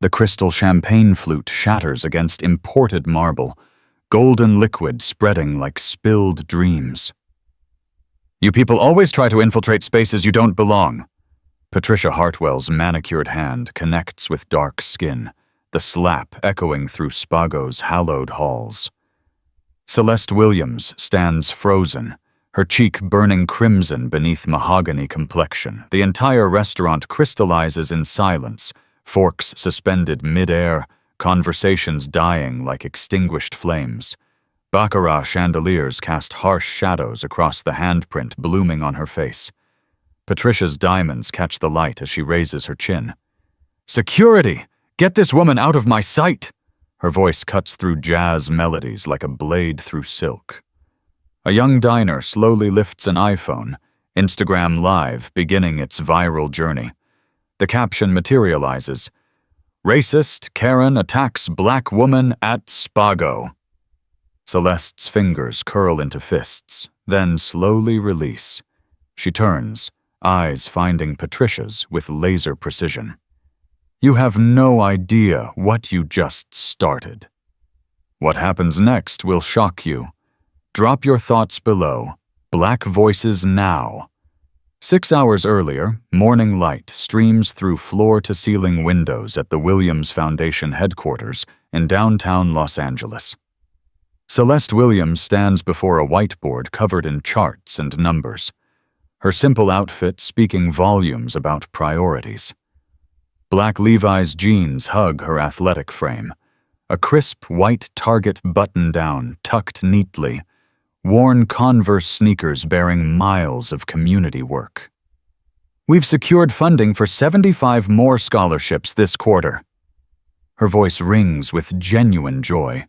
The crystal champagne flute shatters against imported marble, golden liquid spreading like spilled dreams. "You people always try to infiltrate spaces you don't belong." Patricia Hartwell's manicured hand connects with dark skin, the slap echoing through Spago's hallowed halls. Celeste Williams stands frozen, her cheek burning crimson beneath mahogany complexion. The entire restaurant crystallizes in silence, forks suspended mid-air, conversations dying like extinguished flames. Baccarat chandeliers cast harsh shadows across the handprint blooming on her face. Patricia's diamonds catch the light as she raises her chin. "Security! Get this woman out of my sight!" Her voice cuts through jazz melodies like a blade through silk. A young diner slowly lifts an iPhone, Instagram Live beginning its viral journey. The caption materializes, "Racist Karen attacks black woman at Spago." Celeste's fingers curl into fists, then slowly release. She turns, eyes finding Patricia's with laser precision. "You have no idea what you just started. What happens next will shock you. Drop your thoughts below. Black voices now." 6 hours earlier, morning light streams through floor-to-ceiling windows at the Williams Foundation headquarters in downtown Los Angeles. Celeste Williams stands before a whiteboard covered in charts and numbers, her simple outfit speaking volumes about priorities. Black Levi's jeans hug her athletic frame, a crisp white Target button-down tucked neatly, worn Converse sneakers bearing miles of community work. "We've secured funding for 75 more scholarships this quarter." Her voice rings with genuine joy,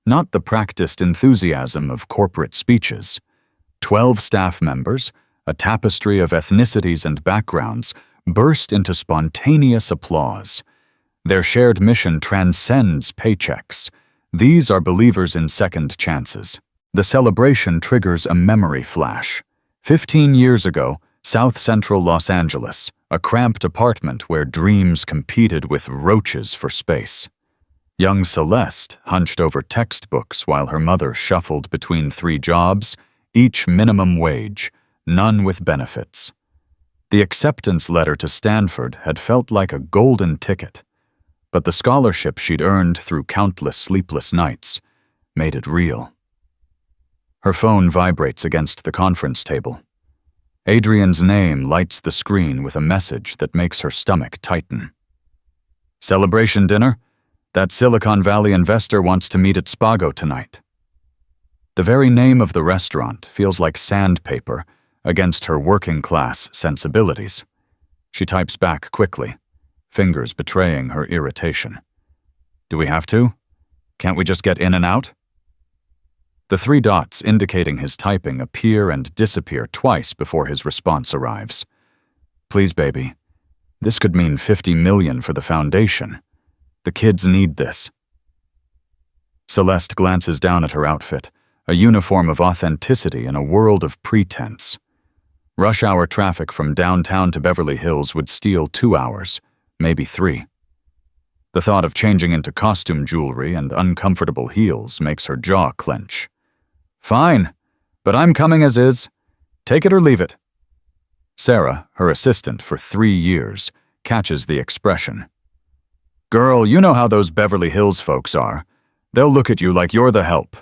not the practiced enthusiasm of corporate speeches. 12 staff members, a tapestry of ethnicities and backgrounds, burst into spontaneous applause. Their shared mission transcends paychecks. These are believers in second chances. The celebration triggers a memory flash. 15 years ago, South Central Los Angeles, a cramped apartment where dreams competed with roaches for space. Young Celeste hunched over textbooks while her mother shuffled between 3 jobs, each minimum wage, none with benefits. The acceptance letter to Stanford had felt like a golden ticket, but the scholarship she'd earned through countless sleepless nights made it real. Her phone vibrates against the conference table. Adrian's name lights the screen with a message that makes her stomach tighten. "Celebration dinner? That Silicon Valley investor wants to meet at Spago tonight." The very name of the restaurant feels like sandpaper against her working-class sensibilities. She types back quickly, fingers betraying her irritation. "Do we have to? Can't we just get in and out?" The 3 dots indicating his typing appear and disappear twice before his response arrives. "Please, baby. This could mean $50 million for the foundation. The kids need this." Celeste glances down at her outfit, a uniform of authenticity in a world of pretense. Rush hour traffic from downtown to Beverly Hills would steal 2 hours, maybe 3. The thought of changing into costume jewelry and uncomfortable heels makes her jaw clench. "Fine, but I'm coming as is. Take it or leave it." Sarah, her assistant for 3 years, catches the expression. "Girl, you know how those Beverly Hills folks are. They'll look at you like you're the help."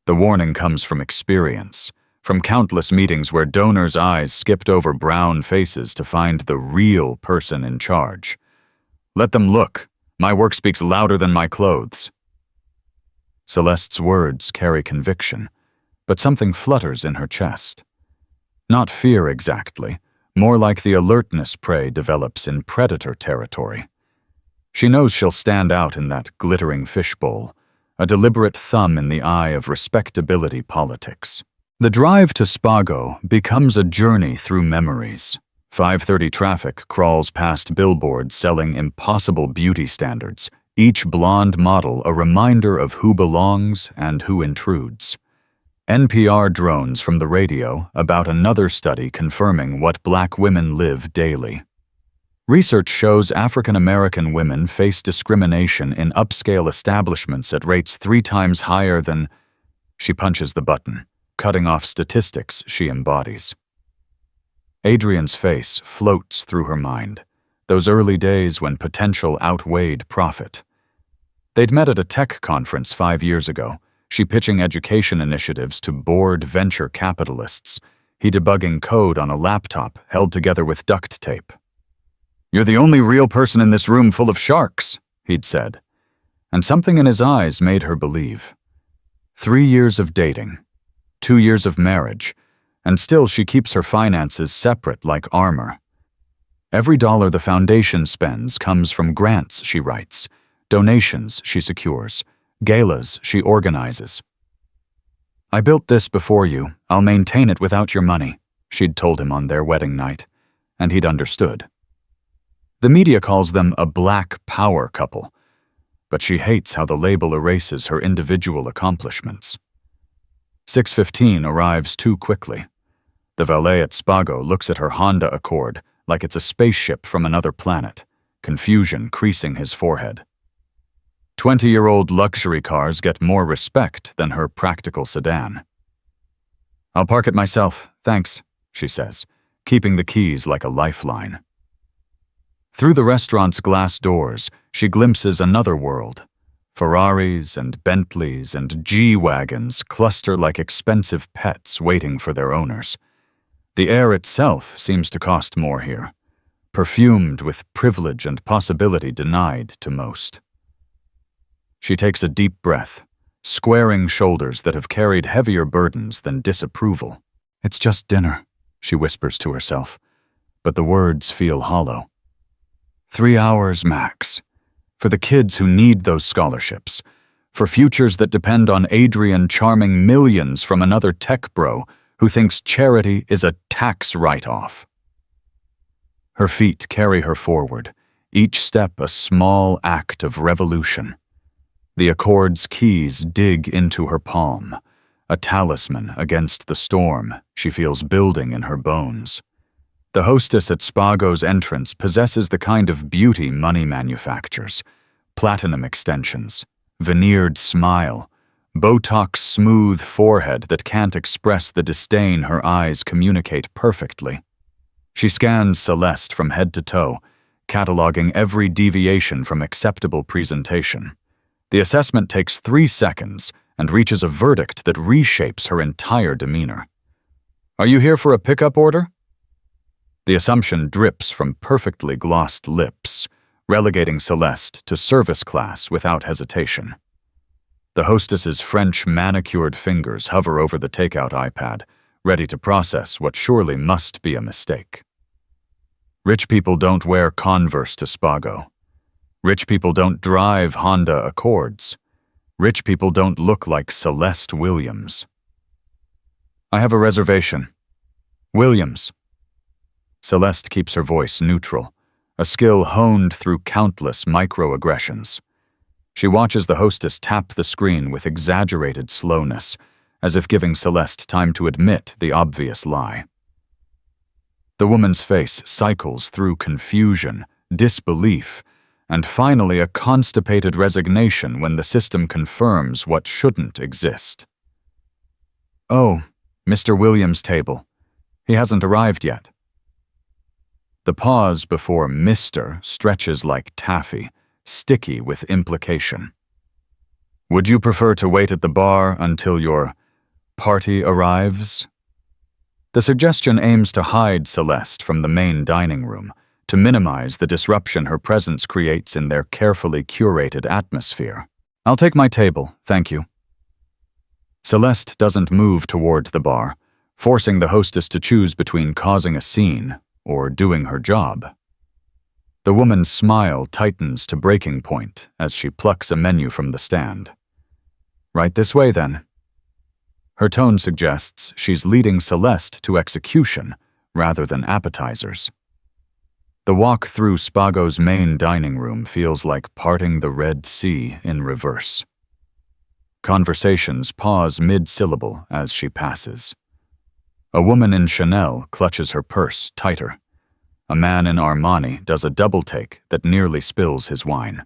The warning comes from experience, from countless meetings where donors' eyes skipped over brown faces to find the real person in charge. "Let them look. My work speaks louder than my clothes." Celeste's words carry conviction, but something flutters in her chest. Not fear exactly, more like the alertness prey develops in predator territory. She knows she'll stand out in that glittering fishbowl, a deliberate thumb in the eye of respectability politics. The drive to Spago becomes a journey through memories. 5:30 traffic crawls past billboards selling impossible beauty standards, each blonde model a reminder of who belongs and who intrudes. NPR drones from the radio about another study confirming what black women live daily. Research shows African American women face discrimination in upscale establishments at rates 3 times higher than... She punches the button, cutting off statistics she embodies. Adrian's face floats through her mind, those early days when potential outweighed profit. They'd met at a tech conference 5 years ago, she pitching education initiatives to bored venture capitalists, he debugging code on a laptop held together with duct tape. "You're the only real person in this room full of sharks," he'd said, and something in his eyes made her believe. 3 years of dating, 2 years of marriage, and still she keeps her finances separate like armor. Every dollar the foundation spends comes from grants she writes, donations she secures, galas she organizes. "I built this before you. I'll maintain it without your money," she'd told him on their wedding night, and he'd understood. The media calls them a black power couple, but she hates how the label erases her individual accomplishments. 6:15 arrives too quickly. The valet at Spago looks at her Honda Accord like it's a spaceship from another planet, confusion creasing his forehead. 20-year-old luxury cars get more respect than her practical sedan. "I'll park it myself, thanks," she says, keeping the keys like a lifeline. Through the restaurant's glass doors, she glimpses another world. Ferraris and Bentleys and G-Wagons cluster like expensive pets waiting for their owners. The air itself seems to cost more here, perfumed with privilege and possibility denied to most. She takes a deep breath, squaring shoulders that have carried heavier burdens than disapproval. "It's just dinner," she whispers to herself, but the words feel hollow. 3 hours max. For the kids who need those scholarships. For futures that depend on Adrian charming millions from another tech bro who thinks charity is a tax write-off. Her feet carry her forward, each step a small act of revolution. The Accord's keys dig into her palm, a talisman against the storm she feels building in her bones. The hostess at Spago's entrance possesses the kind of beauty money manufactures: platinum extensions, veneered smile, Botox smooth forehead that can't express the disdain her eyes communicate perfectly. She scans Celeste from head to toe, cataloging every deviation from acceptable presentation. The assessment takes 3 seconds and reaches a verdict that reshapes her entire demeanor. "Are you here for a pickup order?" The assumption drips from perfectly glossed lips, relegating Celeste to service class without hesitation. The hostess's French manicured fingers hover over the takeout iPad, ready to process what surely must be a mistake. Rich people don't wear Converse to Spago. Rich people don't drive Honda Accords. Rich people don't look like Celeste Williams. "I have a reservation." "Williams." Celeste keeps her voice neutral, a skill honed through countless microaggressions. She watches the hostess tap the screen with exaggerated slowness, as if giving Celeste time to admit the obvious lie. The woman's face cycles through confusion, disbelief, and finally a constipated resignation when the system confirms what shouldn't exist. "Oh, Mr. Williams' table. He hasn't arrived yet." The pause before Mr. stretches like taffy, sticky with implication. "Would you prefer to wait at the bar until your party arrives?" The suggestion aims to hide Celeste from the main dining room, to minimize the disruption her presence creates in their carefully curated atmosphere. "I'll take my table, thank you." Celeste doesn't move toward the bar, forcing the hostess to choose between causing a scene or doing her job. The woman's smile tightens to breaking point as she plucks a menu from the stand. "Right this way, then." Her tone suggests she's leading Celeste to execution rather than appetizers. The walk through Spago's main dining room feels like parting the Red Sea in reverse. Conversations pause mid-syllable as she passes. A woman in Chanel clutches her purse tighter. A man in Armani does a double take that nearly spills his wine.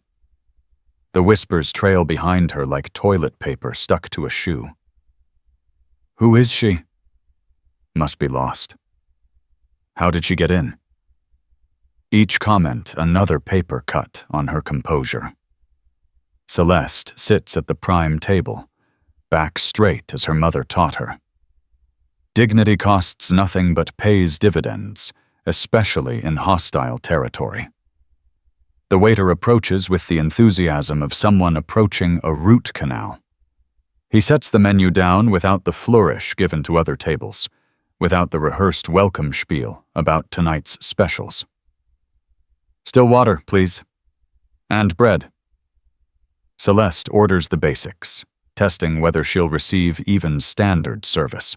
The whispers trail behind her like toilet paper stuck to a shoe. Who is she? Must be lost. How did she get in? Each comment another paper cut on her composure. Celeste sits at the prime table, back straight as her mother taught her. Dignity costs nothing but pays dividends, especially in hostile territory. The waiter approaches with the enthusiasm of someone approaching a root canal. He sets the menu down without the flourish given to other tables, without the rehearsed welcome spiel about tonight's specials. Still water, please. And bread. Celeste orders the basics, testing whether she'll receive even standard service.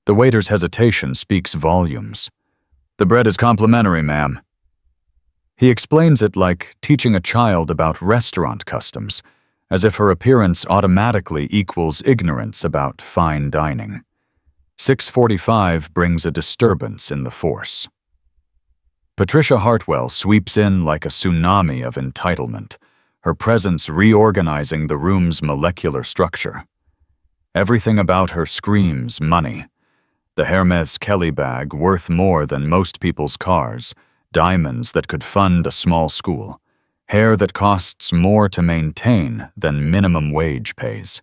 The waiter's hesitation speaks volumes. The bread is complimentary, ma'am. He explains it like teaching a child about restaurant customs, as if her appearance automatically equals ignorance about fine dining. 6:45 brings a disturbance in the force. Patricia Hartwell sweeps in like a tsunami of entitlement, her presence reorganizing the room's molecular structure. Everything about her screams money. The Hermes Kelly bag worth more than most people's cars, diamonds that could fund a small school, hair that costs more to maintain than minimum wage pays.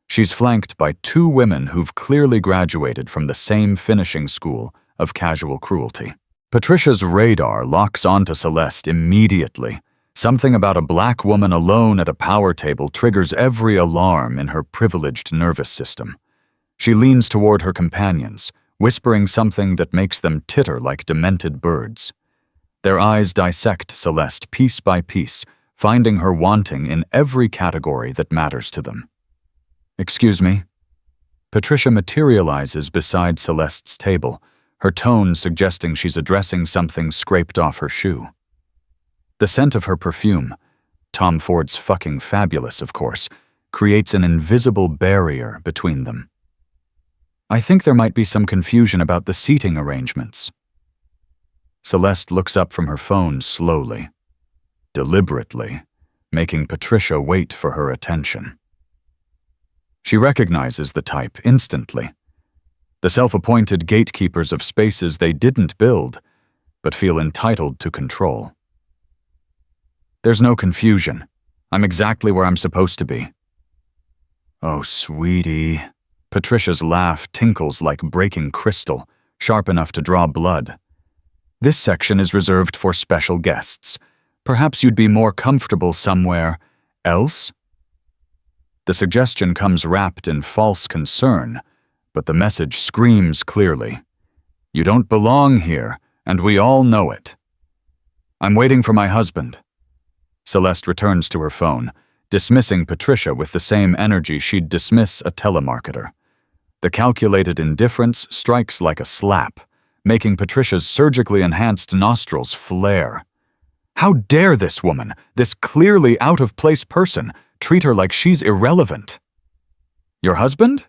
She's flanked by two women who've clearly graduated from the same finishing school of casual cruelty. Patricia's radar locks onto Celeste immediately. Something about a black woman alone at a power table triggers every alarm in her privileged nervous system. She leans toward her companions, whispering something that makes them titter like demented birds. Their eyes dissect Celeste piece by piece, finding her wanting in every category that matters to them. Excuse me. Patricia materializes beside Celeste's table, her tone suggesting she's addressing something scraped off her shoe. The scent of her perfume, Tom Ford's fucking fabulous, of course, creates an invisible barrier between them. I think there might be some confusion about the seating arrangements. Celeste looks up from her phone slowly, deliberately, making Patricia wait for her attention. She recognizes the type instantly. The self-appointed gatekeepers of spaces they didn't build, but feel entitled to control. There's no confusion. I'm exactly where I'm supposed to be. Oh, sweetie. Patricia's laugh tinkles like breaking crystal, sharp enough to draw blood. This section is reserved for special guests. Perhaps you'd be more comfortable somewhere else? The suggestion comes wrapped in false concern, but the message screams clearly. You don't belong here, and we all know it. I'm waiting for my husband. Celeste returns to her phone, dismissing Patricia with the same energy she'd dismiss a telemarketer. The calculated indifference strikes like a slap, making Patricia's surgically enhanced nostrils flare. How dare this woman, this clearly out-of-place person, treat her like she's irrelevant? Your husband?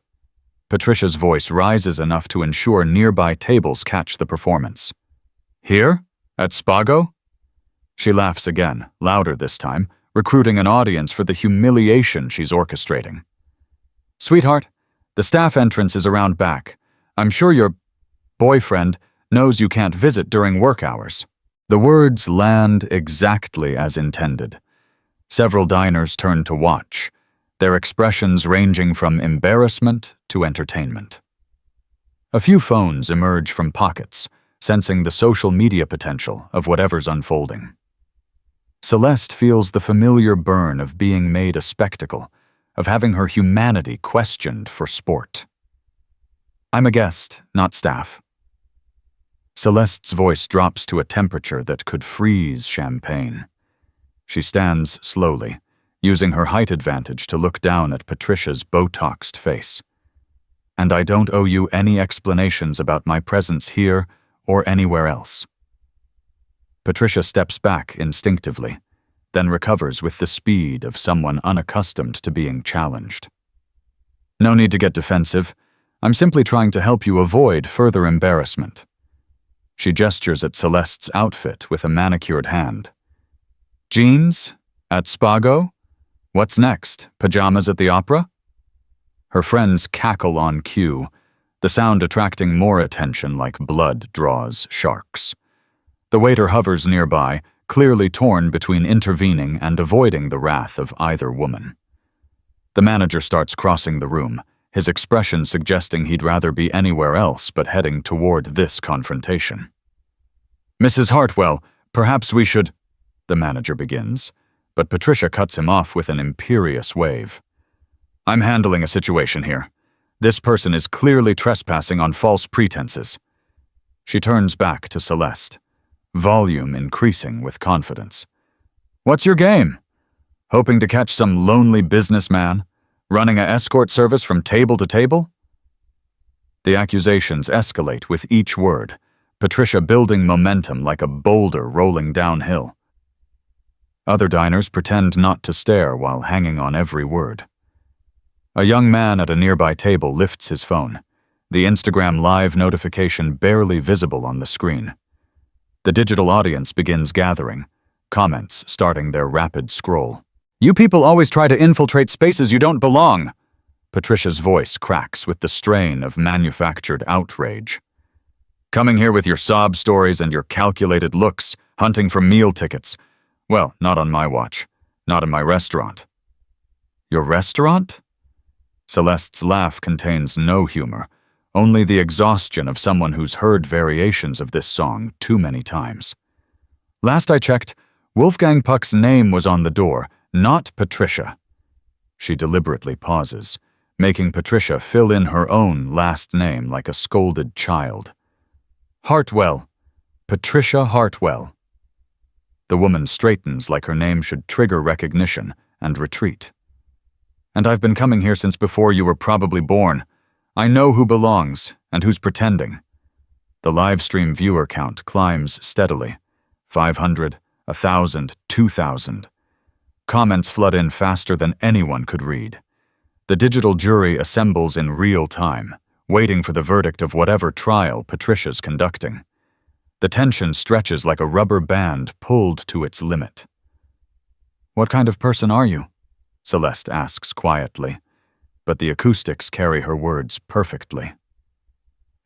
Patricia's voice rises enough to ensure nearby tables catch the performance. Here? At Spago? She laughs again, louder this time, recruiting an audience for the humiliation she's orchestrating. Sweetheart, the staff entrance is around back. I'm sure your boyfriend knows you can't visit during work hours. The words land exactly as intended. Several diners turn to watch, their expressions ranging from embarrassment to entertainment. A few phones emerge from pockets, sensing the social media potential of whatever's unfolding. Celeste feels the familiar burn of being made a spectacle, of having her humanity questioned for sport. I'm a guest, not staff. Celeste's voice drops to a temperature that could freeze champagne. She stands slowly, using her height advantage to look down at Patricia's Botoxed face. And I don't owe you any explanations about my presence here or anywhere else. Patricia steps back instinctively, then recovers with the speed of someone unaccustomed to being challenged. No need to get defensive. I'm simply trying to help you avoid further embarrassment. She gestures at Celeste's outfit with a manicured hand. Jeans? At Spago? What's next? Pajamas at the opera? Her friends cackle on cue, the sound attracting more attention like blood draws sharks. The waiter hovers nearby, clearly torn between intervening and avoiding the wrath of either woman. The manager starts crossing the room, his expression suggesting he'd rather be anywhere else but heading toward this confrontation. Mrs. Hartwell, perhaps we should... The manager begins, but Patricia cuts him off with an imperious wave. I'm handling a situation here. This person is clearly trespassing on false pretenses. She turns back to Celeste, volume increasing with confidence. What's your game? Hoping to catch some lonely businessman, running an escort service from table to table? The accusations escalate with each word, Patricia building momentum like a boulder rolling downhill. Other diners pretend not to stare while hanging on every word. A young man at a nearby table lifts his phone, the Instagram Live notification barely visible on the screen. The digital audience begins gathering, comments starting their rapid scroll. You people always try to infiltrate spaces you don't belong. Patricia's voice cracks with the strain of manufactured outrage. Coming here with your sob stories and your calculated looks, hunting for meal tickets. Well, not on my watch. Not in my restaurant. Your restaurant? Celeste's laugh contains no humor, only the exhaustion of someone who's heard variations of this song too many times. Last I checked, Wolfgang Puck's name was on the door, not Patricia. She deliberately pauses, making Patricia fill in her own last name like a scolded child. Hartwell. Patricia Hartwell. The woman straightens like her name should trigger recognition and retreat. And I've been coming here since before you were probably born. I know who belongs and who's pretending. The live stream viewer count climbs steadily. 500, 1,000, 2,000. Comments flood in faster than anyone could read. The digital jury assembles in real time, waiting for the verdict of whatever trial Patricia's conducting. The tension stretches like a rubber band pulled to its limit. What kind of person are you? Celeste asks quietly, but the acoustics carry her words perfectly.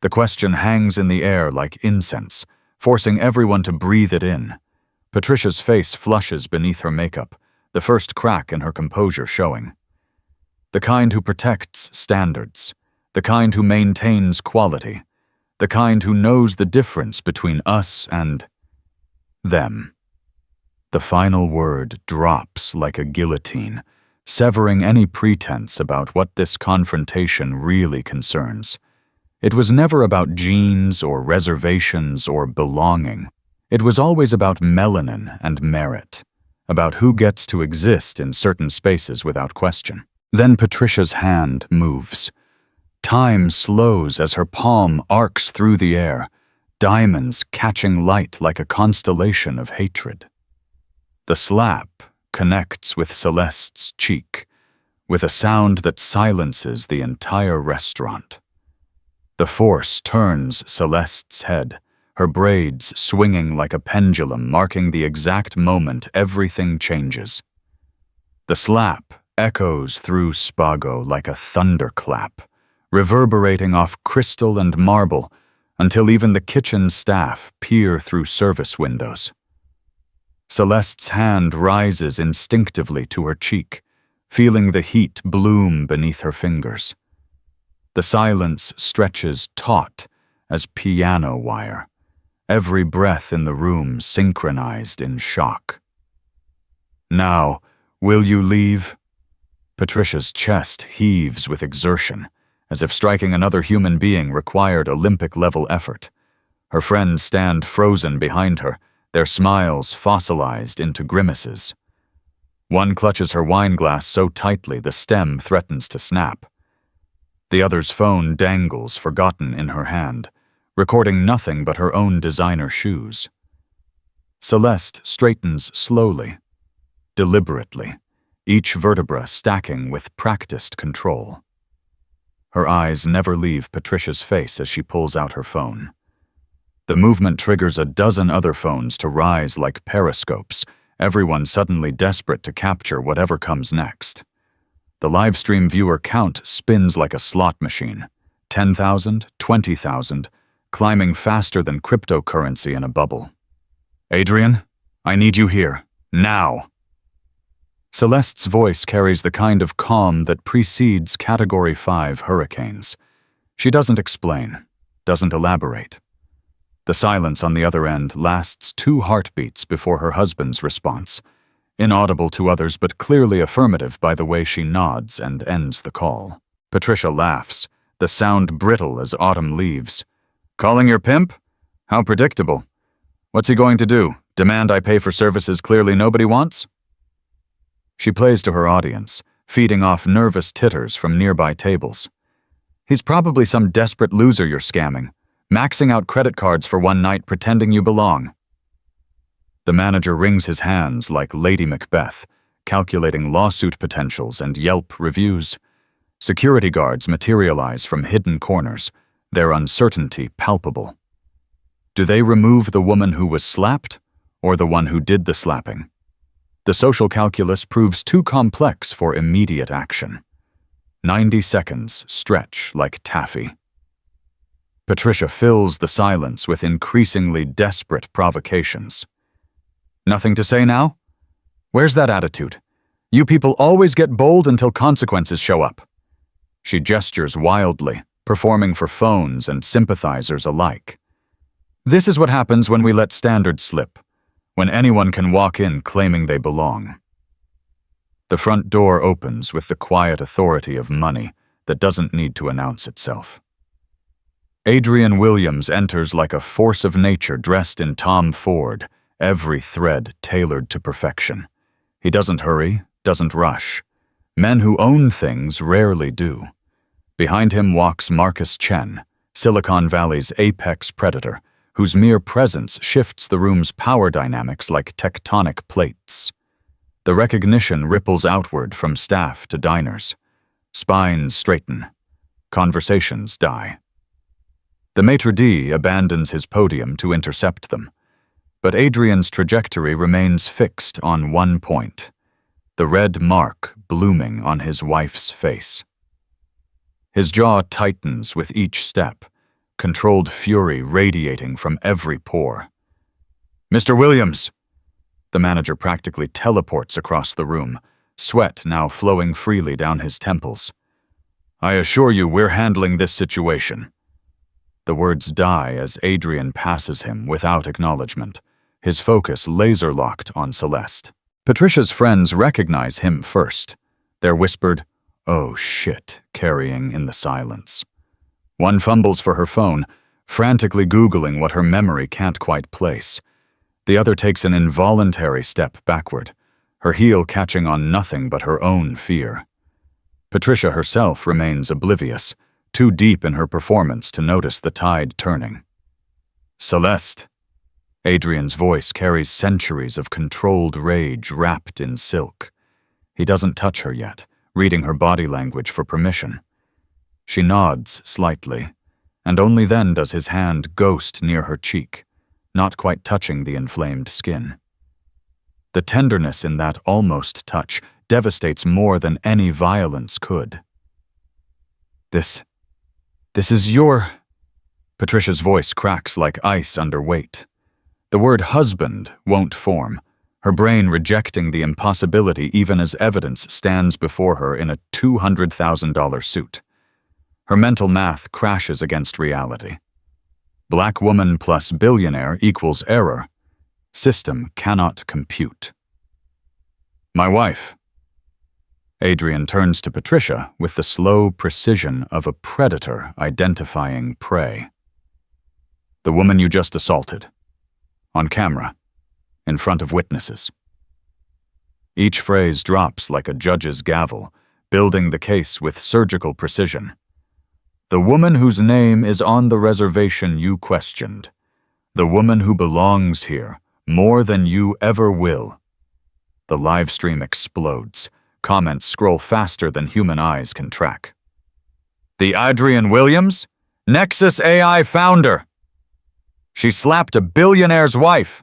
The question hangs in the air like incense, forcing everyone to breathe it in. Patricia's face flushes beneath her makeup, the first crack in her composure showing. The kind who protects standards, the kind who maintains quality, the kind who knows the difference between us and them. The final word drops like a guillotine, severing any pretense about what this confrontation really concerns. It was never about genes or reservations or belonging. It was always about melanin and merit, about who gets to exist in certain spaces without question. Then Patricia's hand moves. Time slows as her palm arcs through the air, diamonds catching light like a constellation of hatred. The slap connects with Celeste's cheek, with a sound that silences the entire restaurant. The force turns Celeste's head, her braids swinging like a pendulum, marking the exact moment everything changes. The slap echoes through Spago like a thunderclap, reverberating off crystal and marble until even the kitchen staff peer through service windows. Celeste's hand rises instinctively to her cheek, feeling the heat bloom beneath her fingers. The silence stretches taut as piano wire, every breath in the room synchronized in shock. Now, will you leave? Patricia's chest heaves with exertion, as if striking another human being required Olympic-level effort. Her friends stand frozen behind her, their smiles fossilized into grimaces. One clutches her wine glass so tightly the stem threatens to snap. The other's phone dangles forgotten in her hand, recording nothing but her own designer shoes. Celeste straightens slowly, deliberately, each vertebra stacking with practiced control. Her eyes never leave Patricia's face as she pulls out her phone. The movement triggers a dozen other phones to rise like periscopes, everyone suddenly desperate to capture whatever comes next. The livestream viewer count spins like a slot machine. 10,000, 20,000, climbing faster than cryptocurrency in a bubble. Adrian, I need you here, now. Celeste's voice carries the kind of calm that precedes Category 5 hurricanes. She doesn't explain, doesn't elaborate. The silence on the other end lasts 2 heartbeats before her husband's response, inaudible to others but clearly affirmative by the way she nods and ends the call. Patricia laughs, the sound brittle as autumn leaves. Calling your pimp? How predictable. What's he going to do? Demand I pay for services clearly nobody wants? She plays to her audience, feeding off nervous titters from nearby tables. He's probably some desperate loser you're scamming, maxing out credit cards for one night pretending you belong. The manager wrings his hands like Lady Macbeth, calculating lawsuit potentials and Yelp reviews. Security guards materialize from hidden corners, their uncertainty palpable. Do they remove the woman who was slapped, or the one who did the slapping? The social calculus proves too complex for immediate action. 90 seconds stretch like taffy. Patricia fills the silence with increasingly desperate provocations. Nothing to say now? Where's that attitude? You people always get bold until consequences show up. She gestures wildly, performing for phones and sympathizers alike. This is what happens when we let standards slip, when anyone can walk in claiming they belong. The front door opens with the quiet authority of money that doesn't need to announce itself. Adrian Williams enters like a force of nature dressed in Tom Ford, every thread tailored to perfection. He doesn't hurry, doesn't rush. Men who own things rarely do. Behind him walks Marcus Chen, Silicon Valley's apex predator, whose mere presence shifts the room's power dynamics like tectonic plates. The recognition ripples outward from staff to diners. Spines straighten. Conversations die. The maitre d' abandons his podium to intercept them, but Adrian's trajectory remains fixed on one point, the red mark blooming on his wife's face. His jaw tightens with each step, controlled fury radiating from every pore. Mr. Williams! The manager practically teleports across the room, sweat now flowing freely down his temples. I assure you we're handling this situation. The words die as Adrian passes him without acknowledgement, his focus laser-locked on Celeste. Patricia's friends recognize him first, their whispered, "Oh shit," carrying in the silence. One fumbles for her phone, frantically Googling what her memory can't quite place. The other takes an involuntary step backward, her heel catching on nothing but her own fear. Patricia herself remains oblivious, too deep in her performance to notice the tide turning. Celeste. Adrian's voice carries centuries of controlled rage wrapped in silk. He doesn't touch her yet, reading her body language for permission. She nods slightly, and only then does his hand ghost near her cheek, not quite touching the inflamed skin. The tenderness in that almost touch devastates more than any violence could. This is your... Patricia's voice cracks like ice under weight. The word husband won't form, her brain rejecting the impossibility even as evidence stands before her in a $200,000 suit. Her mental math crashes against reality. Black woman plus billionaire equals error. System cannot compute. My wife. Adrian turns to Patricia with the slow precision of a predator identifying prey. The woman you just assaulted. On camera. In front of witnesses. Each phrase drops like a judge's gavel, building the case with surgical precision. The woman whose name is on the reservation you questioned. The woman who belongs here, more than you ever will. The live stream explodes. Comments scroll faster than human eyes can track. The Adrian Williams? Nexus AI founder! She slapped a billionaire's wife.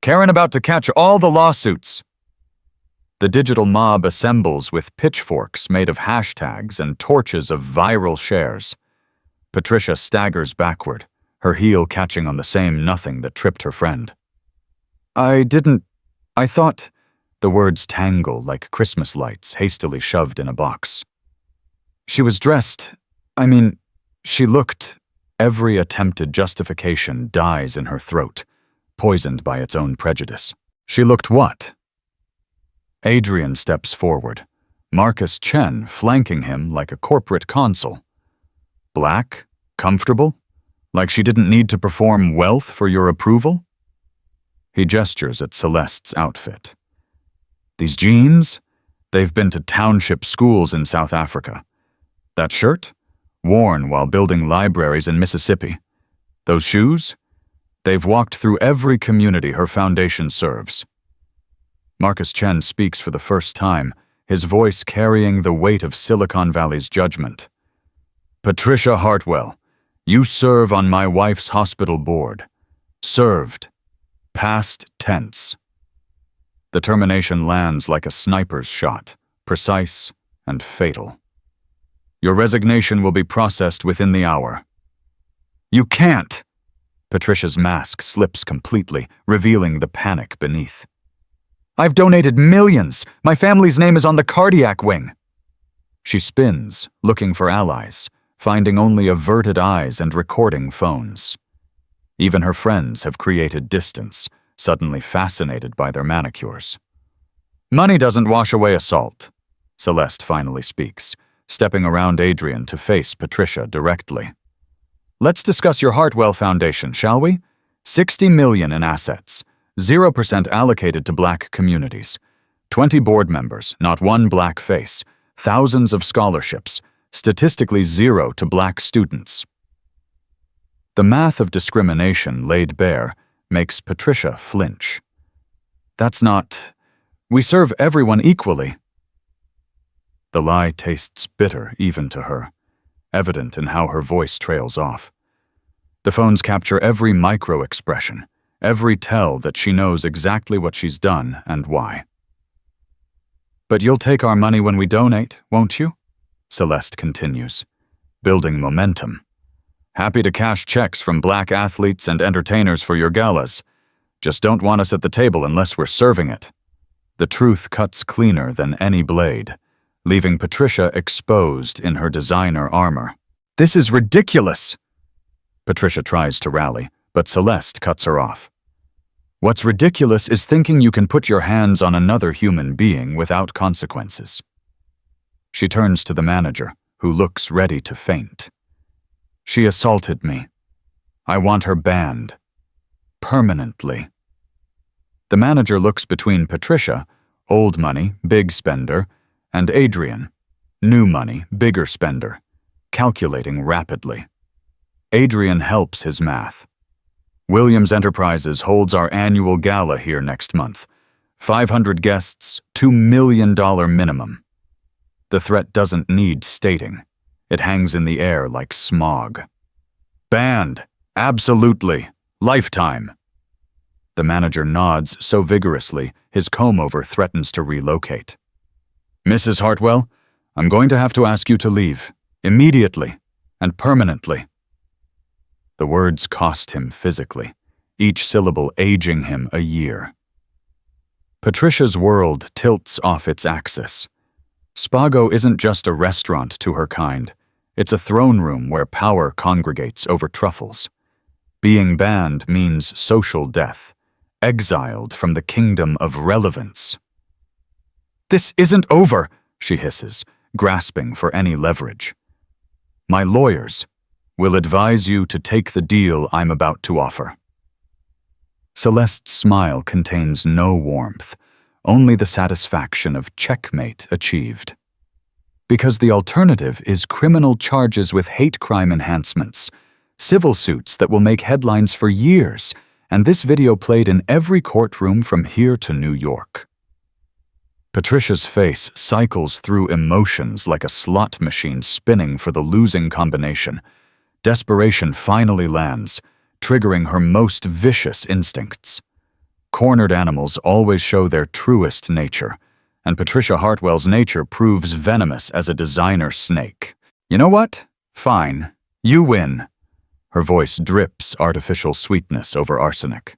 Karen about to catch all the lawsuits. The digital mob assembles with pitchforks made of hashtags and torches of viral shares. Patricia staggers backward, her heel catching on the same nothing that tripped her friend. I thought... The words tangle like Christmas lights hastily shoved in a box. She was dressed... she looked... Every attempted justification dies in her throat, poisoned by its own prejudice. She looked what? Adrian steps forward, Marcus Chen flanking him like a corporate consul. Black? Comfortable? Like she didn't need to perform wealth for your approval? He gestures at Celeste's outfit. These jeans? They've been to township schools in South Africa. That shirt? Worn while building libraries in Mississippi. Those shoes? They've walked through every community her foundation serves. Marcus Chen speaks for the first time, his voice carrying the weight of Silicon Valley's judgment. Patricia Hartwell, you serve on my wife's hospital board. Served. Past tense. The termination lands like a sniper's shot, precise and fatal. Your resignation will be processed within the hour. You can't! Patricia's mask slips completely, revealing the panic beneath. I've donated millions! My family's name is on the cardiac wing! She spins, looking for allies, finding only averted eyes and recording phones. Even her friends have created distance, suddenly fascinated by their manicures. Money doesn't wash away assault, Celeste finally speaks, stepping around Adrian to face Patricia directly. Let's discuss your Hartwell Foundation, shall we? 60 million in assets, 0% allocated to black communities, 20 board members, not one black face, thousands of scholarships, statistically 0 to black students. The math of discrimination laid bare makes Patricia flinch. That's not... We serve everyone equally. The lie tastes bitter even to her, evident in how her voice trails off. The phones capture every micro-expression, every tell that she knows exactly what she's done and why. But you'll take our money when we donate, won't you? Celeste continues, building momentum. Happy to cash checks from black athletes and entertainers for your galas. Just don't want us at the table unless we're serving it. The truth cuts cleaner than any blade, leaving Patricia exposed in her designer armor. This is ridiculous! Patricia tries to rally, but Celeste cuts her off. What's ridiculous is thinking you can put your hands on another human being without consequences. She turns to the manager, who looks ready to faint. She assaulted me. I want her banned. Permanently. The manager looks between Patricia, old money, big spender, and Adrian, new money, bigger spender, calculating rapidly. Adrian helps his math. Williams Enterprises holds our annual gala here next month. 500 guests, $2 million minimum. The threat doesn't need stating. It hangs in the air like smog. Banned. Absolutely. Lifetime. The manager nods so vigorously, his comb-over threatens to relocate. Mrs. Hartwell, I'm going to have to ask you to leave. Immediately. And permanently. The words cost him physically, each syllable aging him a year. Patricia's world tilts off its axis. Spago isn't just a restaurant to her kind. It's a throne room where power congregates over truffles. Being banned means social death, exiled from the kingdom of relevance. This isn't over, she hisses, grasping for any leverage. My lawyers will advise you to take the deal I'm about to offer. Celeste's smile contains no warmth, only the satisfaction of checkmate achieved. Because the alternative is criminal charges with hate crime enhancements, civil suits that will make headlines for years, and this video played in every courtroom from here to New York. Patricia's face cycles through emotions like a slot machine spinning for the losing combination. Desperation finally lands, triggering her most vicious instincts. Cornered animals always show their truest nature, and Patricia Hartwell's nature proves venomous as a designer snake. You know what? Fine. You win. Her voice drips artificial sweetness over arsenic.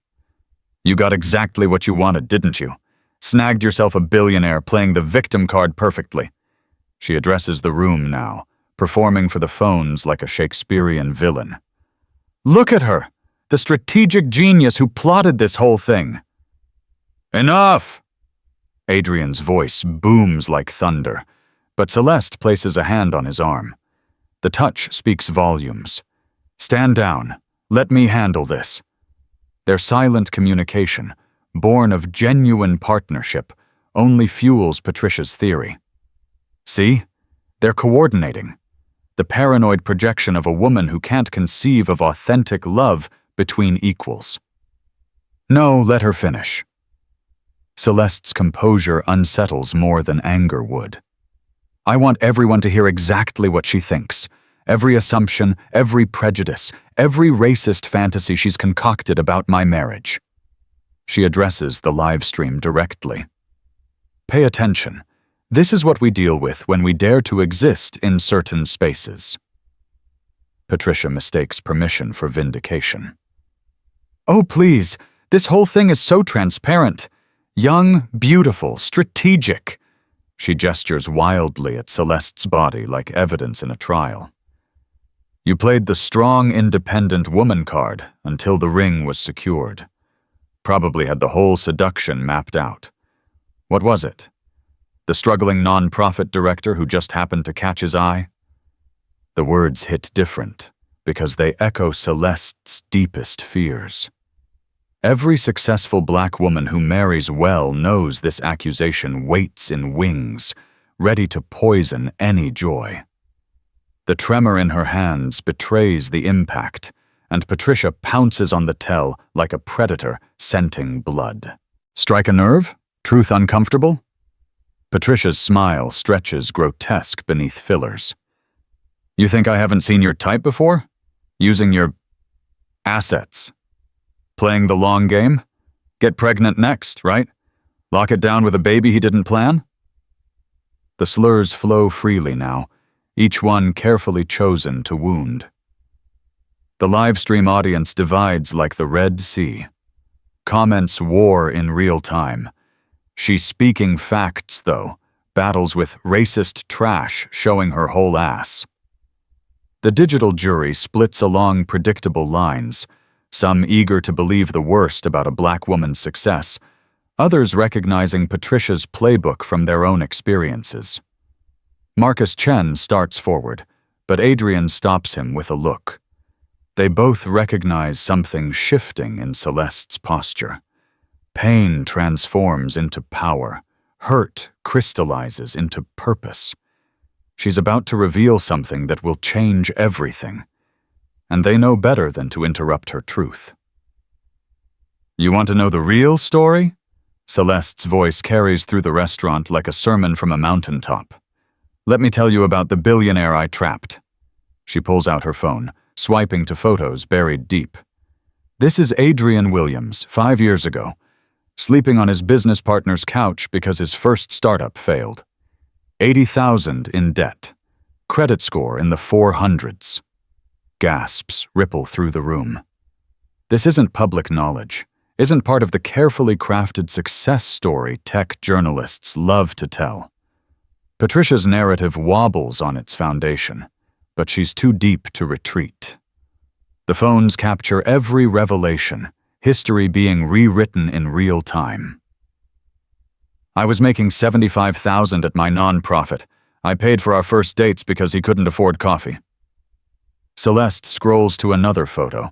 You got exactly what you wanted, didn't you? Snagged yourself a billionaire playing the victim card perfectly. She addresses the room now, performing for the phones like a Shakespearean villain. Look at her! The strategic genius who plotted this whole thing. Enough! Adrian's voice booms like thunder, but Celeste places a hand on his arm. The touch speaks volumes. Stand down. Let me handle this. Their silent communication, born of genuine partnership, only fuels Patricia's theory. See? They're coordinating. The paranoid projection of a woman who can't conceive of authentic love between equals. No, let her finish. Celeste's composure unsettles more than anger would. I want everyone to hear exactly what she thinks. Every assumption, every prejudice, every racist fantasy she's concocted about my marriage. She addresses the live stream directly. Pay attention. This is what we deal with when we dare to exist in certain spaces. Patricia mistakes permission for vindication. Oh, please, this whole thing is so transparent. Young, beautiful, strategic. She gestures wildly at Celeste's body like evidence in a trial. You played the strong, independent woman card until the ring was secured. Probably had the whole seduction mapped out. What was it? The struggling non-profit director who just happened to catch his eye? The words hit different because they echo Celeste's deepest fears. Every successful black woman who marries well knows this accusation waits in wings, ready to poison any joy. The tremor in her hands betrays the impact, and Patricia pounces on the tell like a predator scenting blood. Strike a nerve? Truth uncomfortable? Patricia's smile stretches grotesque beneath fillers. You think I haven't seen your type before? Using your assets. Playing the long game? Get pregnant next, right? Lock it down with a baby he didn't plan? The slurs flow freely now, each one carefully chosen to wound. The livestream audience divides like the Red Sea. Comments war in real time. She's speaking facts, though, battles with racist trash showing her whole ass. The digital jury splits along predictable lines, some eager to believe the worst about a black woman's success, others recognizing Patricia's playbook from their own experiences. Marcus Chen starts forward, but Adrian stops him with a look. They both recognize something shifting in Celeste's posture. Pain transforms into power. Hurt crystallizes into purpose. She's about to reveal something that will change everything, and they know better than to interrupt her truth. You want to know the real story? Celeste's voice carries through the restaurant like a sermon from a mountaintop. Let me tell you about the billionaire I trapped. She pulls out her phone, swiping to photos buried deep. This is Adrian Williams, 5 years ago, sleeping on his business partner's couch because his first startup failed. 80,000 in debt. Credit score in the 400s. Gasps ripple through the room. This isn't public knowledge, isn't part of the carefully crafted success story tech journalists love to tell. Patricia's narrative wobbles on its foundation, but she's too deep to retreat. The phones capture every revelation, history being rewritten in real time. I was making $75,000 at my non-profit. I paid for our first dates because he couldn't afford coffee. Celeste scrolls to another photo,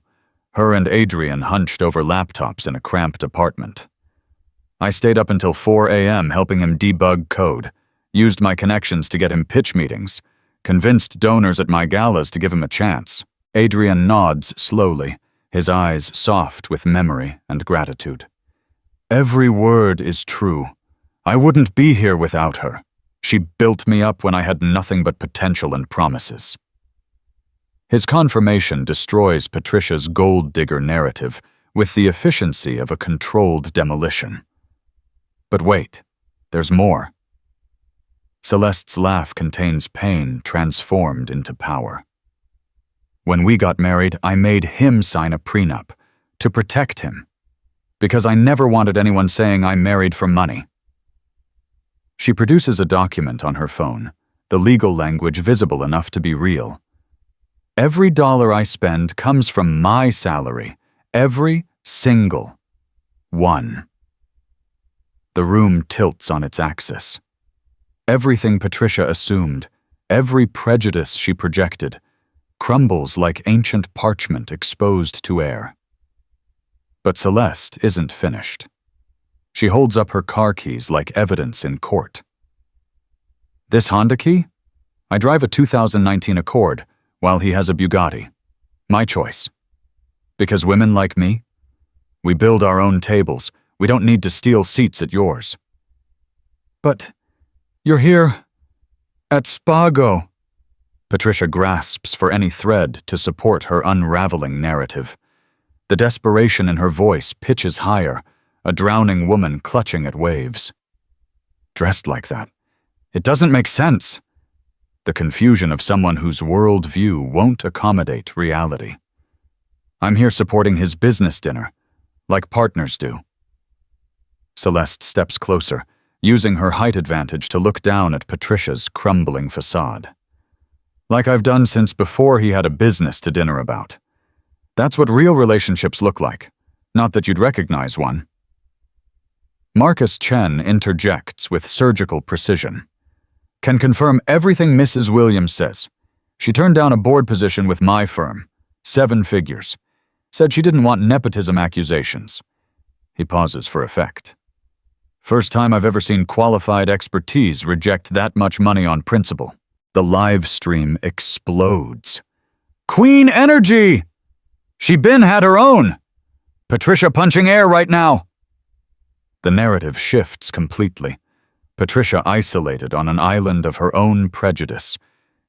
her and Adrian hunched over laptops in a cramped apartment. I stayed up until 4 a.m. helping him debug code, used my connections to get him pitch meetings, convinced donors at my galas to give him a chance. Adrian nods slowly, his eyes soft with memory and gratitude. Every word is true. I wouldn't be here without her. She built me up when I had nothing but potential and promises. His confirmation destroys Patricia's gold digger narrative with the efficiency of a controlled demolition. But wait, there's more. Celeste's laugh contains pain transformed into power. When we got married, I made him sign a prenup to protect him, because I never wanted anyone saying I married for money. She produces a document on her phone, the legal language visible enough to be real. Every dollar I spend comes from my salary, every single one. The room tilts on its axis. Everything Patricia assumed, every prejudice she projected, crumbles like ancient parchment exposed to air. But Celeste isn't finished. She holds up her car keys like evidence in court. This Honda key? I drive a 2019 Accord, while he has a Bugatti. My choice. Because women like me, we build our own tables. We don't need to steal seats at yours. But you're here at Spago. Patricia grasps for any thread to support her unraveling narrative. The desperation in her voice pitches higher, a drowning woman clutching at waves. Dressed like that. It doesn't make sense. The confusion of someone whose world view won't accommodate reality. I'm here supporting his business dinner, like partners do. Celeste steps closer, using her height advantage to look down at Patricia's crumbling facade. Like I've done since before he had a business to dinner about. That's what real relationships look like, not that you'd recognize one. Marcus Chen interjects with surgical precision. Can confirm everything Mrs. Williams says. She turned down a board position with my firm, 7 figures. Said she didn't want nepotism accusations. He pauses for effect. First time I've ever seen qualified expertise reject that much money on principle. The live stream explodes. Queen energy! She been had her own! Patricia punching air right now! The narrative shifts completely. Patricia isolated on an island of her own prejudice.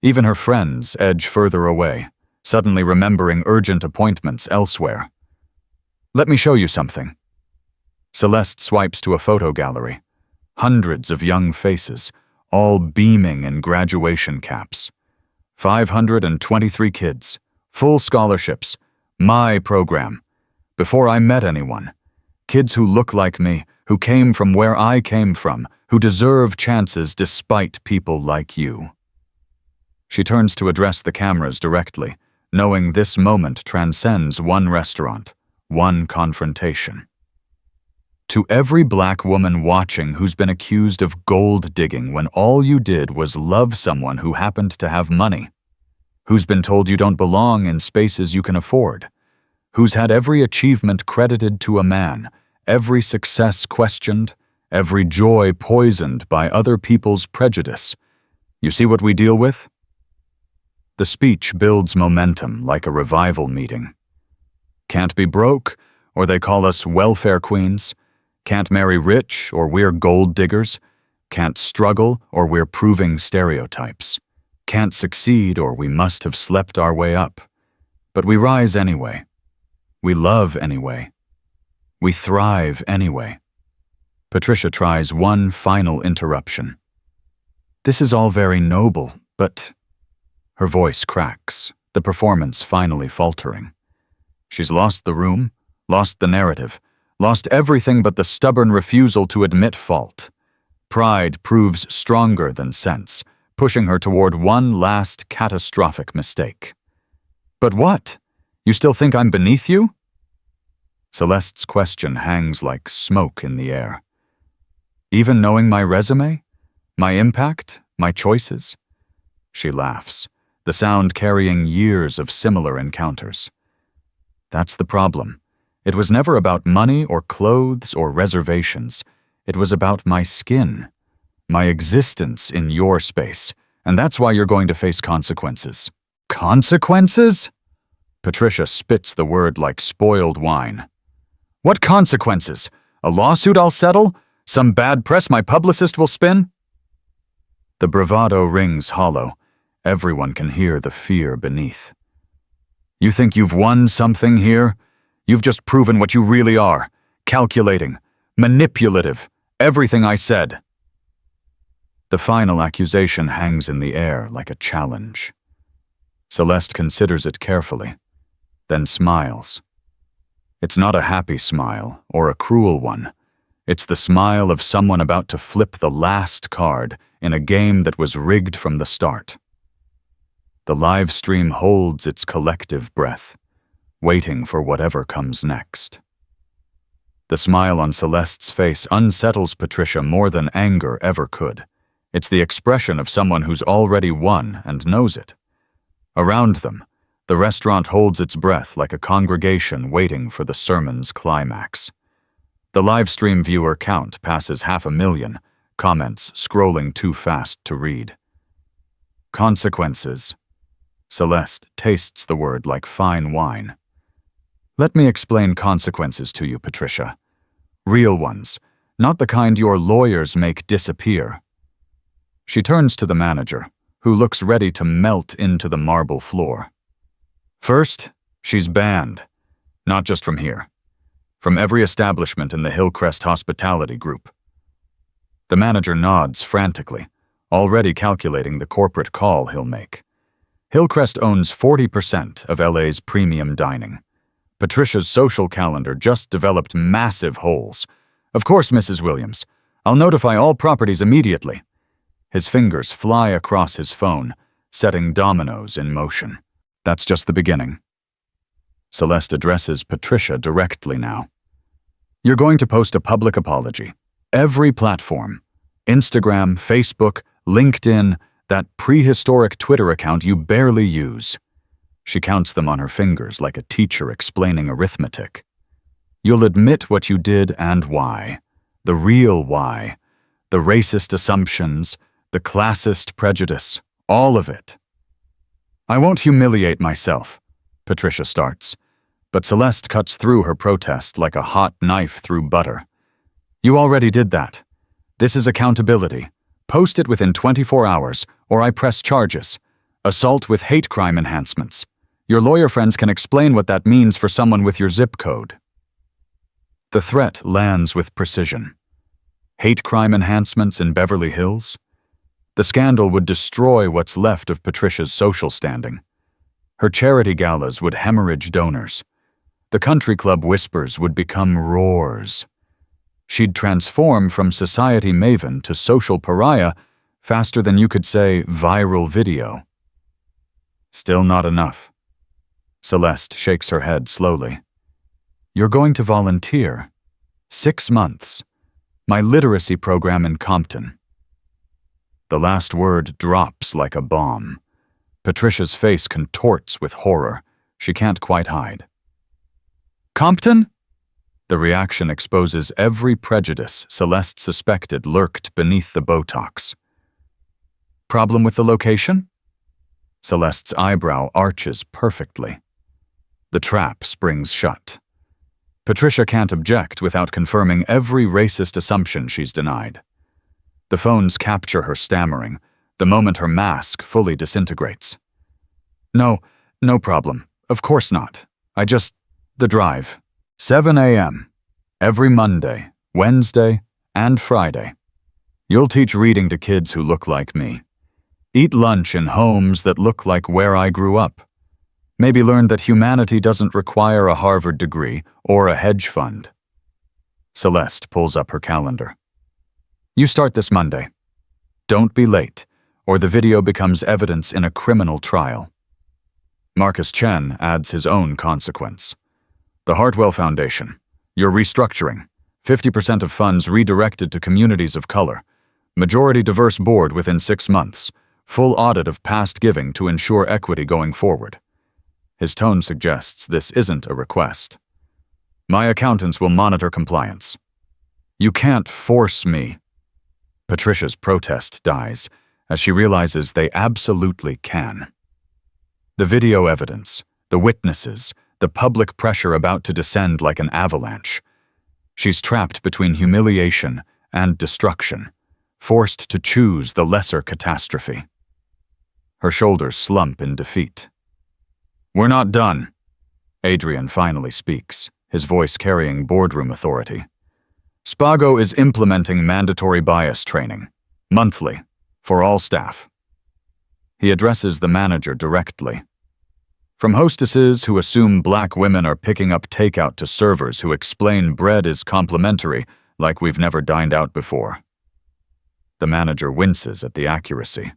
Even her friends edge further away, suddenly remembering urgent appointments elsewhere. Let me show you something. Celeste swipes to a photo gallery. Hundreds of young faces, all beaming in graduation caps. 523 kids, full scholarships, my program. Before I met anyone. Kids who look like me, who came from where I came from, who deserve chances despite people like you. She turns to address the cameras directly, knowing this moment transcends one restaurant, one confrontation. To every black woman watching who's been accused of gold digging when all you did was love someone who happened to have money, who's been told you don't belong in spaces you can afford, who's had every achievement credited to a man, every success questioned, every joy poisoned by other people's prejudice. You see what we deal with? The speech builds momentum like a revival meeting. Can't be broke, or they call us welfare queens. Can't marry rich, or we're gold diggers. Can't struggle, or we're proving stereotypes. Can't succeed, or we must have slept our way up. But we rise anyway. We love anyway. We thrive anyway. Patricia tries one final interruption. This is all very noble, but... Her voice cracks, the performance finally faltering. She's lost the room, lost the narrative, lost everything but the stubborn refusal to admit fault. Pride proves stronger than sense, pushing her toward one last catastrophic mistake. But what? You still think I'm beneath you? Celeste's question hangs like smoke in the air. Even knowing my resume? My impact? My choices? She laughs, the sound carrying years of similar encounters. That's the problem. It was never about money or clothes or reservations. It was about my skin, my existence in your space, and that's why you're going to face consequences. Consequences? Patricia spits the word like spoiled wine. What consequences? A lawsuit I'll settle? Some bad press my publicist will spin? The bravado rings hollow. Everyone can hear the fear beneath. You think you've won something here? You've just proven what you really are. Calculating. Manipulative. Everything I said. The final accusation hangs in the air like a challenge. Celeste considers it carefully, then smiles. It's not a happy smile or a cruel one. It's the smile of someone about to flip the last card in a game that was rigged from the start. The live stream holds its collective breath, waiting for whatever comes next. The smile on Celeste's face unsettles Patricia more than anger ever could. It's the expression of someone who's already won and knows it. Around them, the restaurant holds its breath like a congregation waiting for the sermon's climax. The livestream viewer count passes 500,000, comments scrolling too fast to read. Consequences. Celeste tastes the word like fine wine. Let me explain consequences to you, Patricia. Real ones, not the kind your lawyers make disappear. She turns to the manager, who looks ready to melt into the marble floor. First, she's banned, not just from here, from every establishment in the Hillcrest Hospitality Group. The manager nods frantically, already calculating the corporate call he'll make. Hillcrest owns 40% of LA's premium dining. Patricia's social calendar just developed massive holes. Of course, Mrs. Williams. I'll notify all properties immediately. His fingers fly across his phone, setting dominoes in motion. That's just the beginning. Celeste addresses Patricia directly now. You're going to post a public apology. Every platform. Instagram, Facebook, LinkedIn, that prehistoric Twitter account you barely use. She counts them on her fingers like a teacher explaining arithmetic. You'll admit what you did and why. The real why. The racist assumptions, the classist prejudice, all of it. I won't humiliate myself, Patricia starts, but Celeste cuts through her protest like a hot knife through butter. You already did that. This is accountability. Post it within 24 hours, or I press charges. Assault with hate crime enhancements. Your lawyer friends can explain what that means for someone with your zip code. The threat lands with precision. Hate crime enhancements in Beverly Hills? The scandal would destroy what's left of Patricia's social standing. Her charity galas would hemorrhage donors. The country club whispers would become roars. She'd transform from society maven to social pariah faster than you could say viral video. Still not enough. Celeste shakes her head slowly. You're going to volunteer. 6 months. My literacy program in Compton. The last word drops like a bomb. Patricia's face contorts with horror. She can't quite hide. Compton? The reaction exposes every prejudice Celeste suspected lurked beneath the Botox. Problem with the location? Celeste's eyebrow arches perfectly. The trap springs shut. Patricia can't object without confirming every racist assumption she's denied. The phones capture her stammering, the moment her mask fully disintegrates. No problem. Of course not. The drive. 7 a.m. Every Monday, Wednesday, and Friday. You'll teach reading to kids who look like me. Eat lunch in homes that look like where I grew up. Maybe learn that humanity doesn't require a Harvard degree or a hedge fund. Celeste pulls up her calendar. You start this Monday. Don't be late, or the video becomes evidence in a criminal trial. Marcus Chen adds his own consequence. The Hartwell Foundation. You're restructuring. 50% of funds redirected to communities of color. Majority diverse board within 6 months. Full audit of past giving to ensure equity going forward. His tone suggests this isn't a request. My accountants will monitor compliance. You can't force me. Patricia's protest dies as she realizes they absolutely can. The video evidence, the witnesses, the public pressure about to descend like an avalanche. She's trapped between humiliation and destruction, forced to choose the lesser catastrophe. Her shoulders slump in defeat. We're not done. Adrian finally speaks, his voice carrying boardroom authority. Spago is implementing mandatory bias training, monthly, for all staff. He addresses the manager directly. From hostesses who assume black women are picking up takeout to servers who explain bread is complimentary like we've never dined out before. The manager winces at the accuracy.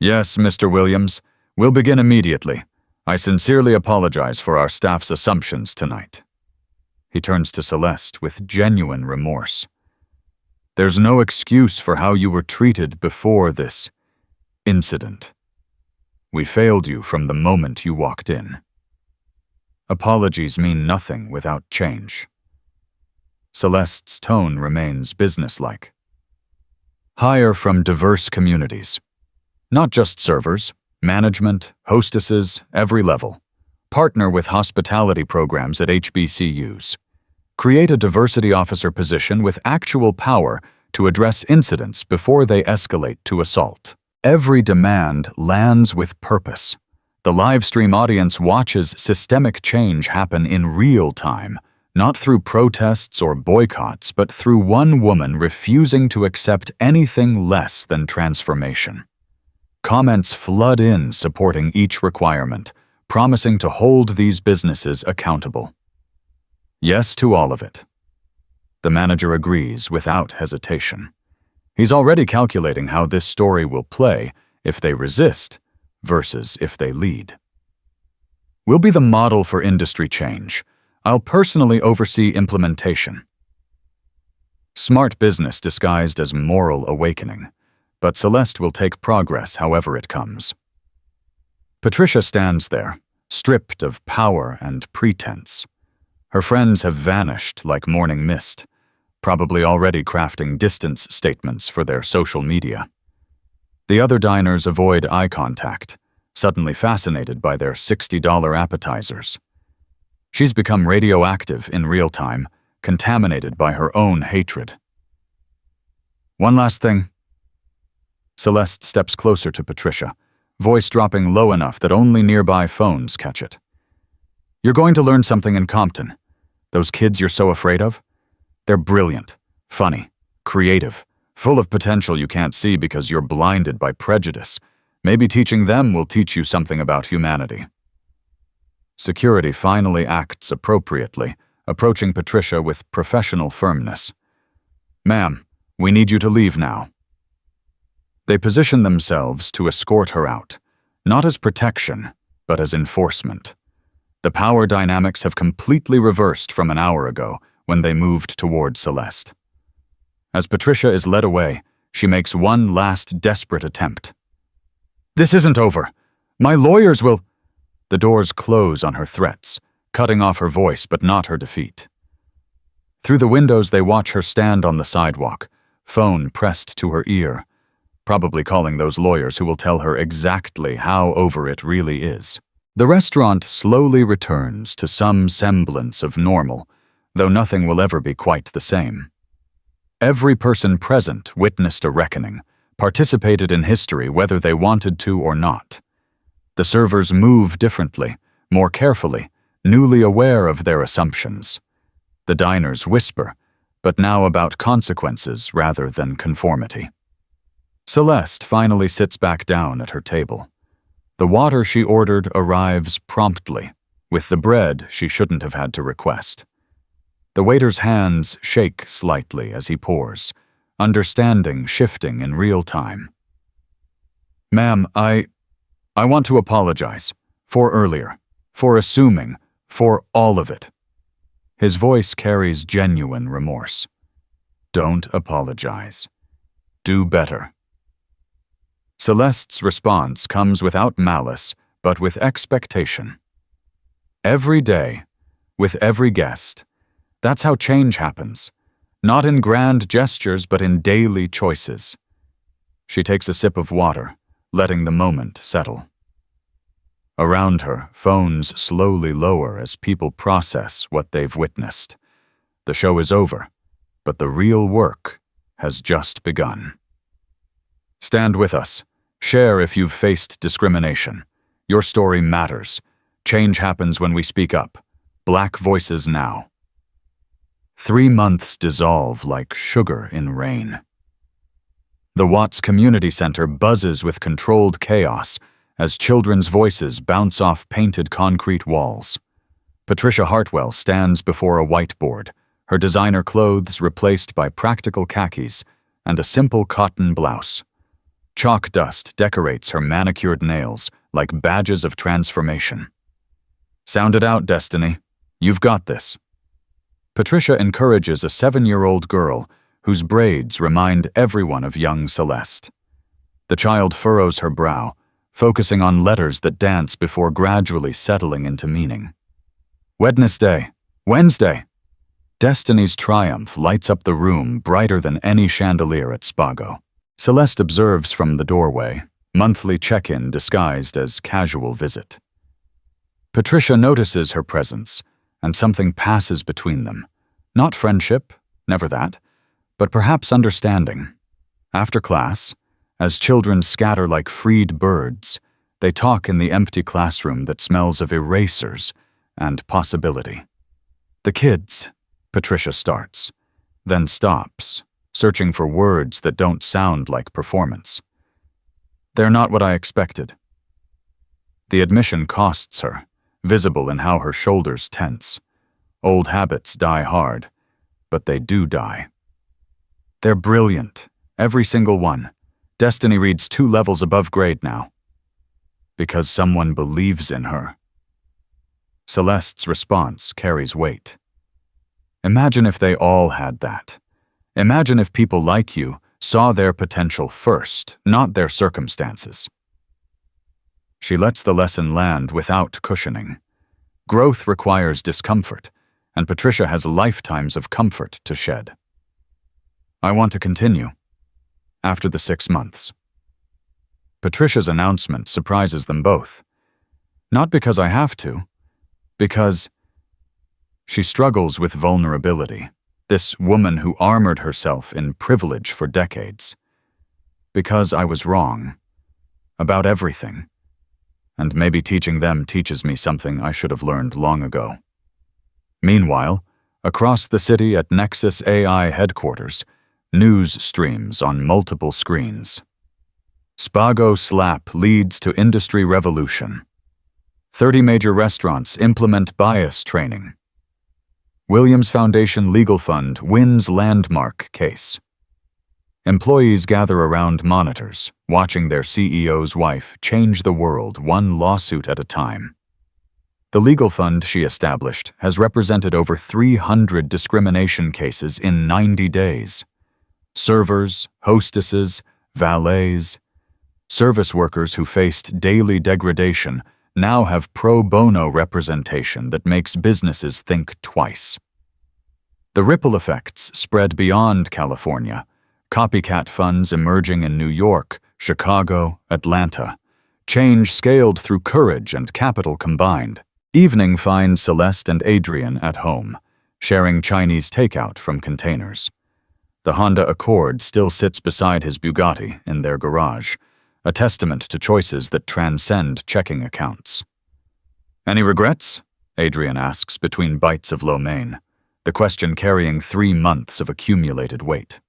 Yes, Mr. Williams, we'll begin immediately. I sincerely apologize for our staff's assumptions tonight. He turns to Celeste with genuine remorse. There's no excuse for how you were treated before this incident. We failed you from the moment you walked in. Apologies mean nothing without change. Celeste's tone remains businesslike. Hire from diverse communities. Not just servers, management, hostesses, every level. Partner with hospitality programs at HBCUs. Create a diversity officer position with actual power to address incidents before they escalate to assault. Every demand lands with purpose. The live stream audience watches systemic change happen in real time, not through protests or boycotts, but through one woman refusing to accept anything less than transformation. Comments flood in supporting each requirement, promising to hold these businesses accountable. Yes to all of it. The manager agrees without hesitation. He's already calculating how this story will play if they resist versus if they lead. We'll be the model for industry change. I'll personally oversee implementation. Smart business disguised as moral awakening, but Celeste will take progress however it comes. Patricia stands there, stripped of power and pretense. Her friends have vanished like morning mist, probably already crafting distance statements for their social media. The other diners avoid eye contact, suddenly fascinated by their $60 appetizers. She's become radioactive in real time, contaminated by her own hatred. One last thing. Celeste steps closer to Patricia, voice dropping low enough that only nearby phones catch it. You're going to learn something in Compton. Those kids you're so afraid of? They're brilliant, funny, creative, full of potential you can't see because you're blinded by prejudice. Maybe teaching them will teach you something about humanity. Security finally acts appropriately, approaching Patricia with professional firmness. Ma'am, we need you to leave now. They position themselves to escort her out, not as protection, but as enforcement. The power dynamics have completely reversed from an hour ago when they moved toward Celeste. As Patricia is led away, she makes one last desperate attempt. This isn't over. My lawyers will... The doors close on her threats, cutting off her voice but not her defeat. Through the windows they watch her stand on the sidewalk, phone pressed to her ear, probably calling those lawyers who will tell her exactly how over it really is. The restaurant slowly returns to some semblance of normal, though nothing will ever be quite the same. Every person present witnessed a reckoning, participated in history whether they wanted to or not. The servers move differently, more carefully, newly aware of their assumptions. The diners whisper, but now about consequences rather than conformity. Celeste finally sits back down at her table. The water she ordered arrives promptly, with the bread she shouldn't have had to request. The waiter's hands shake slightly as he pours, understanding shifting in real time. Ma'am, I want to apologize. For earlier. For assuming. For all of it. His voice carries genuine remorse. Don't apologize. Do better. Celeste's response comes without malice, but with expectation. Every day, with every guest, that's how change happens. Not in grand gestures, but in daily choices. She takes a sip of water, letting the moment settle. Around her, phones slowly lower as people process what they've witnessed. The show is over, but the real work has just begun. Stand with us. Share if you've faced discrimination. Your story matters. Change happens when we speak up. Black voices now. 3 months dissolve like sugar in rain. The Watts Community Center buzzes with controlled chaos as children's voices bounce off painted concrete walls. Patricia Hartwell stands before a whiteboard, her designer clothes replaced by practical khakis and a simple cotton blouse. Chalk dust decorates her manicured nails like badges of transformation. Sound it out, Destiny. You've got this. Patricia encourages a 7-year-old girl whose braids remind everyone of young Celeste. The child furrows her brow, focusing on letters that dance before gradually settling into meaning. Wednesday. Destiny's triumph lights up the room brighter than any chandelier at Spago. Celeste observes from the doorway, monthly check-in disguised as casual visit. Patricia notices her presence, and something passes between them. Not friendship, never that, but perhaps understanding. After class, as children scatter like freed birds, they talk in the empty classroom that smells of erasers and possibility. The kids, Patricia starts, then stops, searching for words that don't sound like performance. They're not what I expected. The admission costs her, visible in how her shoulders tense. Old habits die hard, but they do die. They're brilliant, every single one. Destiny reads 2 levels above grade now. Because someone believes in her. Celeste's response carries weight. Imagine if they all had that. Imagine if people like you saw their potential first, not their circumstances. She lets the lesson land without cushioning. Growth requires discomfort, and Patricia has lifetimes of comfort to shed. I want to continue. After the 6 months. Patricia's announcement surprises them both. Not because I have to, because she struggles with vulnerability, this woman who armored herself in privilege for decades. Because I was wrong. About everything. And maybe teaching them teaches me something I should have learned long ago. Meanwhile, across the city at Nexus AI headquarters, news streams on multiple screens. Spago slap leads to industry revolution. 30 major restaurants implement bias training. Williams Foundation Legal Fund wins landmark case. Employees gather around monitors, watching their CEO's wife change the world one lawsuit at a time. The legal fund she established has represented over 300 discrimination cases in 90 days. Servers, hostesses, valets, service workers who faced daily degradation now have pro bono representation that makes businesses think twice. The ripple effects spread beyond California, copycat funds emerging in New York, Chicago, Atlanta. Change scaled through courage and capital combined. Evening finds Celeste and Adrian at home, sharing Chinese takeout from containers. The Honda Accord still sits beside his Bugatti in their garage, a testament to choices that transcend checking accounts. Any regrets? Adrian asks between bites of lo mein, the question carrying 3 months of accumulated weight.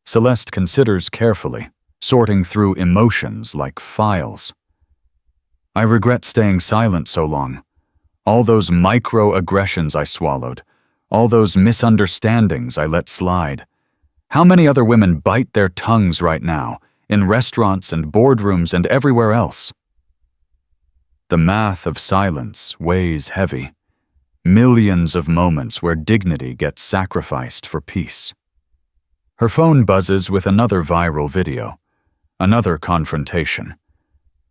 Celeste considers carefully, sorting through emotions like files. I regret staying silent so long. All those microaggressions I swallowed, all those misunderstandings I let slide. How many other women bite their tongues right now, in restaurants and boardrooms and everywhere else? The math of silence weighs heavy. Millions of moments where dignity gets sacrificed for peace. Her phone buzzes with another viral video, another confrontation.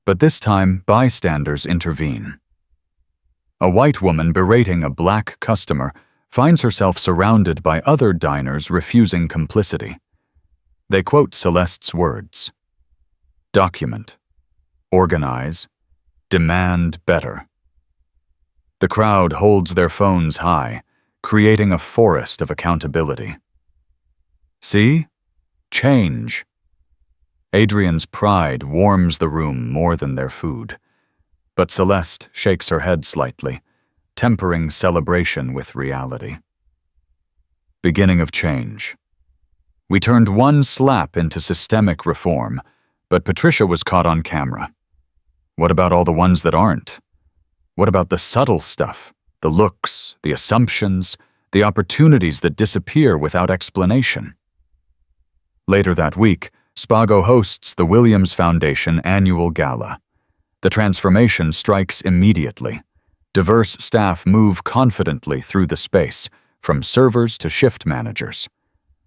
But this time, bystanders intervene. A white woman berating a black customer finds herself surrounded by other diners refusing complicity. They quote Celeste's words. Document. Organize. Demand better. The crowd holds their phones high, creating a forest of accountability. See? Change. Adrian's pride warms the room more than their food. But Celeste shakes her head slightly, tempering celebration with reality. Beginning of change. We turned one slap into systemic reform, but Patricia was caught on camera. What about all the ones that aren't? What about the subtle stuff, the looks, the assumptions, the opportunities that disappear without explanation? Later that week, Spago hosts the Williams Foundation annual gala. The transformation strikes immediately. Diverse staff move confidently through the space, from servers to shift managers.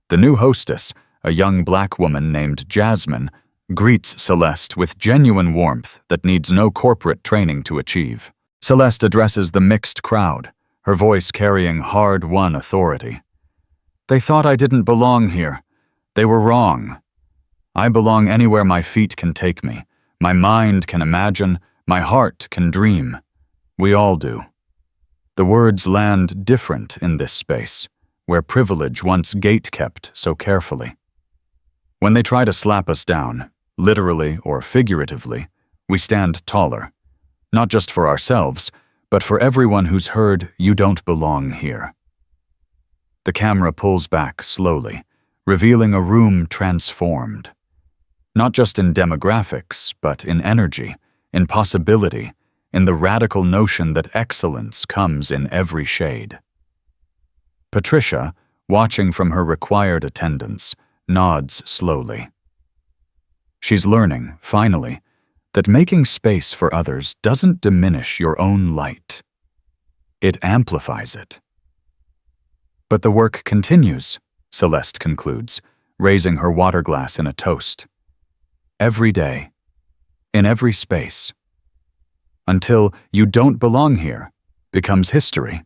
The new hostess, a young black woman named Jasmine, greets Celeste with genuine warmth that needs no corporate training to achieve. Celeste addresses the mixed crowd, her voice carrying hard-won authority. "They thought I didn't belong here. They were wrong. I belong anywhere my feet can take me. My mind can imagine, my heart can dream. We all do." The words land different in this space, where privilege once gate-kept so carefully. When they try to slap us down, literally or figuratively, we stand taller, not just for ourselves, but for everyone who's heard "you don't belong here." The camera pulls back slowly, revealing a room transformed. Not just in demographics, but in energy, in possibility, in the radical notion that excellence comes in every shade. Patricia, watching from her required attendance, nods slowly. She's learning, finally, that making space for others doesn't diminish your own light. It amplifies it. But the work continues, Celeste concludes, raising her water glass in a toast. Every day, in every space, until "you don't belong here" becomes history.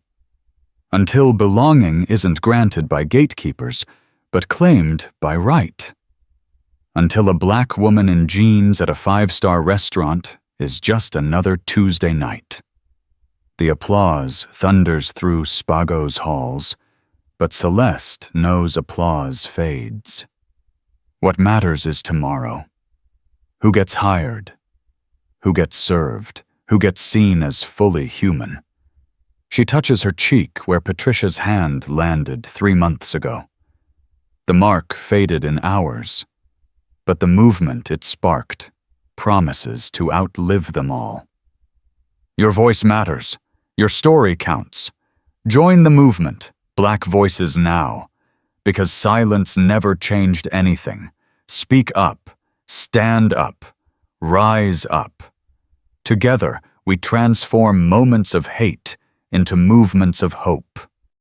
Until belonging isn't granted by gatekeepers, but claimed by right. Until a black woman in jeans at a 5-star restaurant is just another Tuesday night. The applause thunders through Spago's halls, but Celeste knows applause fades. What matters is tomorrow. Who gets hired? Who gets served? Who gets seen as fully human? She touches her cheek where Patricia's hand landed 3 months ago. The mark faded in hours, but the movement it sparked promises to outlive them all. Your voice matters. Your story counts. Join the movement, Black Voices now, because silence never changed anything. Speak up, stand up, rise up. Together, we transform moments of hate into movements of hope.